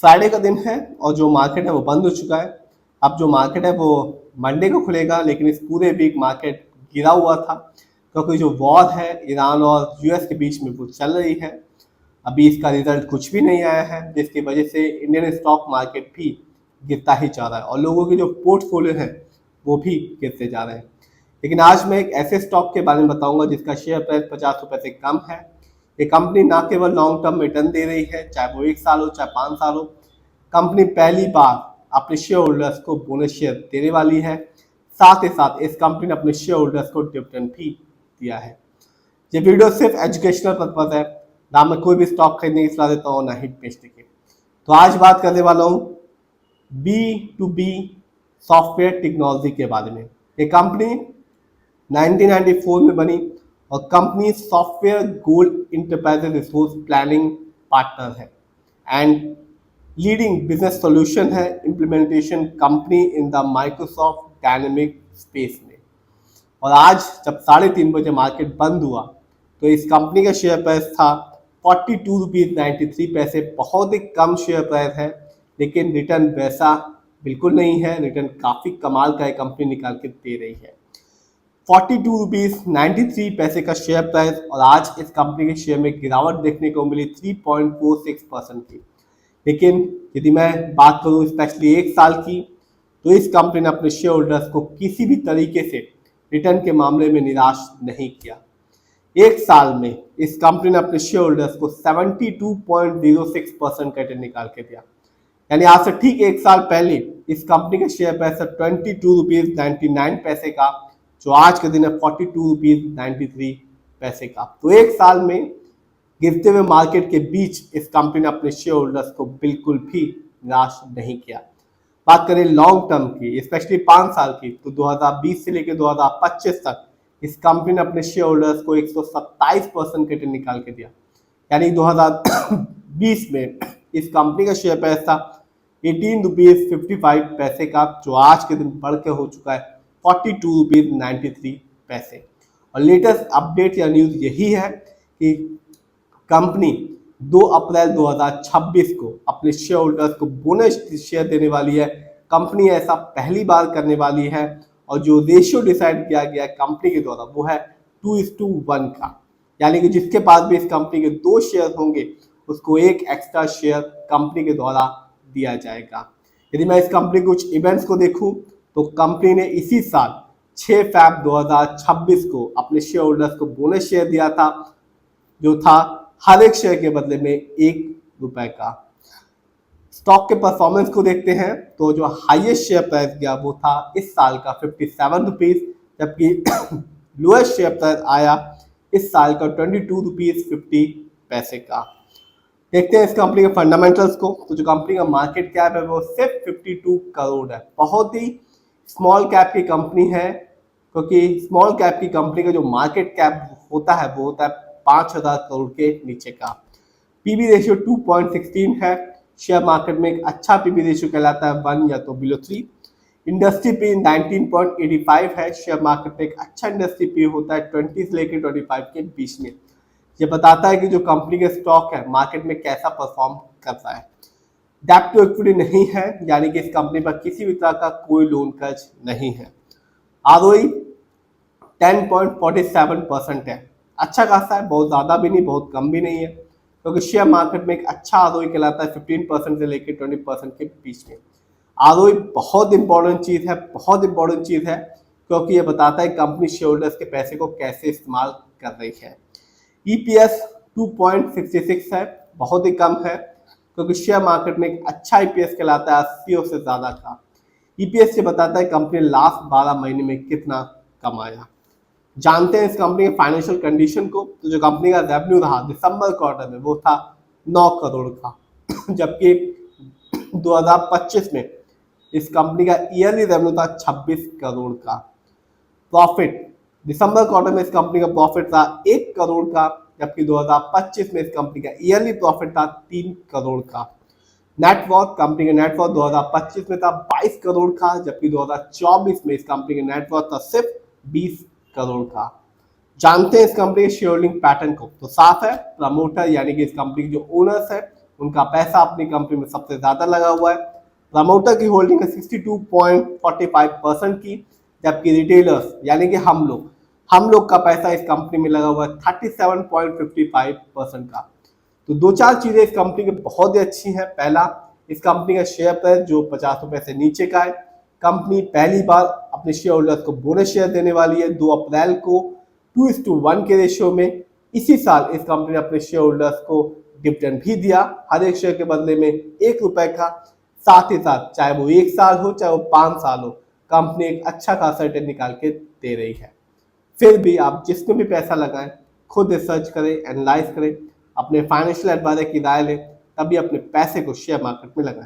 Friday का दिन है और जो मार्केट है वो बंद हो चुका है। अब जो मार्केट है वो मंडे को खुलेगा, लेकिन इस पूरे वीक मार्केट गिरा हुआ था क्योंकि जो वॉर है ईरान और यूएस के बीच में वो चल रही है। अभी इसका रिजल्ट कुछ भी नहीं आया है, जिसकी वजह से इंडियन स्टॉक मार्केट भी गिरता ही जा रहा है और लोगों के जो पोर्टफोलियो है वो भी गिरते जा रहे हैं। लेकिन आज मैं एक ऐसे स्टॉक के बारे में बताऊंगा जिसका शेयर प्राइस 50 रुपए से कम है। ये कंपनी ना केवल लॉन्ग टर्म रिटर्न दे रही है, चाहे वो 1 साल हो चाहे 5 साल हो। कंपनी पहली बार अपने शेयर होल्डर्स को बोनस शेयर देने वाली है। साथ ही साथ इस कंपनी ने अपने शेयर होल्डर्स को डिविडेंड भी दिया है। ये वीडियो सिर्फ एजुकेशनल पर्पज है, ना मैं कोई भी स्टॉक खरीदने की सलाह देता हूँ ना ही बेचने की। तो आज बात करने वाला हूँ B2B सॉफ्टवेयर टेक्नोलॉजी के बारे में। ये कंपनी 1994 में बनी और company software gold enterprise resource planning partner है एंड लीडिंग बिजनेस सॉल्यूशन है implementation company in the Microsoft dynamic space में। और आज जब 3:30 बजे मार्केट बंद हुआ तो इस कंपनी का शेयर प्राइस था 42.93 रुपीज़। बहुत ही कम शेयर प्राइस है, लेकिन रिटर्न वैसा बिल्कुल नहीं है। रिटर्न काफ़ी कमाल का कंपनी निकाल के दे रही है। 42.93 रुपीज़ का शेयर प्राइस और आज इस कंपनी के शेयर में गिरावट देखने को मिली 3.46% की। लेकिन यदि मैं बात करूं स्पेशली 1 साल की, तो इस कंपनी ने अपने शेयर होल्डर्स को किसी भी तरीके से रिटर्न के मामले में निराश नहीं किया। 1 साल में इस कंपनी ने अपने शेयर होल्डर्स को 72.06% का रिटर्न निकाल के दिया। यानी आज से ठीक 1 साल पहले इस कंपनी के शेयर प्राइस 22.99 रुपीज़ का, जो आज के दिन है 42.93 रुपीज़ का। तो 1 साल में गिरते हुए मार्केट के बीच इस कंपनी ने अपने शेयर होल्डर्स को बिल्कुल भी निराश नहीं किया। बात करें लॉन्ग टर्म की, स्पेशली 5 साल की, तो 2020 से लेकर 2025 तक इस कंपनी ने अपने शेयर होल्डर्स को 127% का रिटर्न निकाल के दिया। यानी 2020 में इस कंपनी का शेयर प्राइस था 18.55 रुपीज़ का, जो आज के दिन बढ़ के हो चुका है 42.93 रुपीज़। और लेटेस्ट अपडेट या न्यूज़ यही है कि कंपनी 2 अप्रैल 2026 को अपने शेयर होल्डर्स को बोनस शेयर देने वाली है। कंपनी ऐसा पहली बार करने वाली है और जो रेशियो डिसाइड किया गया है कंपनी के द्वारा वो है 2:1 का। यानी कि जिसके पास भी इस कंपनी के 2 शेयर होंगे उसको 1 एक्स्ट्रा शेयर कंपनी के द्वारा दिया जाएगा। यदि मैं इस कंपनी के कुछ इवेंट्स को देखूं तो कंपनी ने इसी साल 6 फरवरी 2026 को अपने शेयर होल्डर्स को बोनस शेयर दिया था, जो था हर एक शेयर के बदले में 1 रुपए का। स्टॉक के परफॉर्मेंस को देखते हैं तो जो हाईएस्ट शेयर प्राइस गया वो था इस साल का 57 रुपीज, जबकि लोएस्ट शेयर प्राइस आया इस साल का 22.50 रुपीज का। देखते हैं इस कंपनी के फंडामेंटल्स को, तो जो कंपनी का मार्केट कैप है वो सिर्फ 52 करोड़ है। बहुत ही स्मॉल कैप की कंपनी है, क्योंकि स्मॉल कैप की कंपनी का जो मार्केट कैप होता है वो होता है 5,000 करोड़ के नीचे का। पीबी रेशियो 2.16 है। शेयर मार्केट में एक अच्छा पीबी रेशियो कहलाता है 1 या तो बिलो 3। इंडस्ट्री पी 19.85 है। शेयर मार्केट में एक अच्छा इंडस्ट्री पी होता है 20 से लेकर 25 के बीच में। ये बताता है कि जो कंपनी के स्टॉक है मार्केट में कैसा परफॉर्म करता है। डेब्ट टू इक्विटी नहीं है, यानी कि इस कंपनी पर किसी भी तरह का कोई लोन कर्ज नहीं है। आरओई 10.47% है। अच्छा खासा है, बहुत ज़्यादा भी नहीं बहुत कम भी नहीं है, क्योंकि शेयर मार्केट में एक अच्छा आरओई कहलाता है 15% से लेकर 20% के बीच में। आरओई बहुत इंपॉर्टेंट चीज़ है, बहुत इंपॉर्टेंट चीज़ है, क्योंकि ये बताता है कंपनी शेयर होल्डर्स के पैसे को कैसे इस्तेमाल कर रही है। ईपीएस 2.66 है, बहुत ही कम है, क्योंकि शेयर मार्केट में एक अच्छा ईपीएस कहलाता है 80 से ज़्यादा का। ईपीएस से बताता है कंपनी लास्ट 12 महीने में कितना कमाया। जानते हैं इस कंपनी के फाइनेंशियल कंडीशन को, तो जो कंपनी का रेवेन्यू रहा दिसंबर क्वार्टर में वो था 9 करोड़ का, जबकि 2025 में इस कंपनी का ईयरली रेवेन्यू था 26 करोड़ का। प्रॉफिट दिसंबर क्वार्टर में इस कंपनी का प्रॉफिट था 1 करोड़ का, जबकि 2025 में इस कंपनी का ईयरली प्रॉफिट था 3 करोड़ का। नेटवर्थ कंपनी का नेटवर्थ 2025 में था 22 करोड़ का, जबकि 2024 में इस कंपनी का नेटवर्थ था सिर्फ 20 करोड़ का। जानते हैं इस कंपनी के शेयर होल्डिंग पैटर्न को, तो साफ है प्रमोटर यानी कि इस कंपनी के जो ओनर्स है उनका पैसा अपनी कंपनी में सबसे ज़्यादा लगा हुआ है। प्रमोटर की होल्डिंग है 62.45% की, जबकि रिटेलर्स यानी कि हम लोग का पैसा इस कंपनी में लगा हुआ है 37.55% का। तो दो चार चीज़ें इस कंपनी की बहुत ही अच्छी हैं। पहला, इस कंपनी का शेयर प्राइस जो 50 रुपये से नीचे का है। कंपनी पहली बार अपने शेयर होल्डर्स को बोनस शेयर देने वाली है 2 अप्रैल को 2:1 के रेशियो में। इसी साल इस कंपनी ने अपने शेयर होल्डर्स को डिविडेंड भी दिया, हर एक शेयर के बदले में 1 रुपए का। साथ ही साथ चाहे वो 1 साल हो चाहे वो 5 साल हो, कंपनी एक अच्छा खासा रिटर्न निकाल के दे रही है। फिर भी आप जिसमें भी पैसा लगाएं, खुद रिसर्च करें, एनालाइज करें, अपने फाइनेंशियल एडवाइजर की राय लें, तभी अपने पैसे को शेयर मार्केट में लगाएं।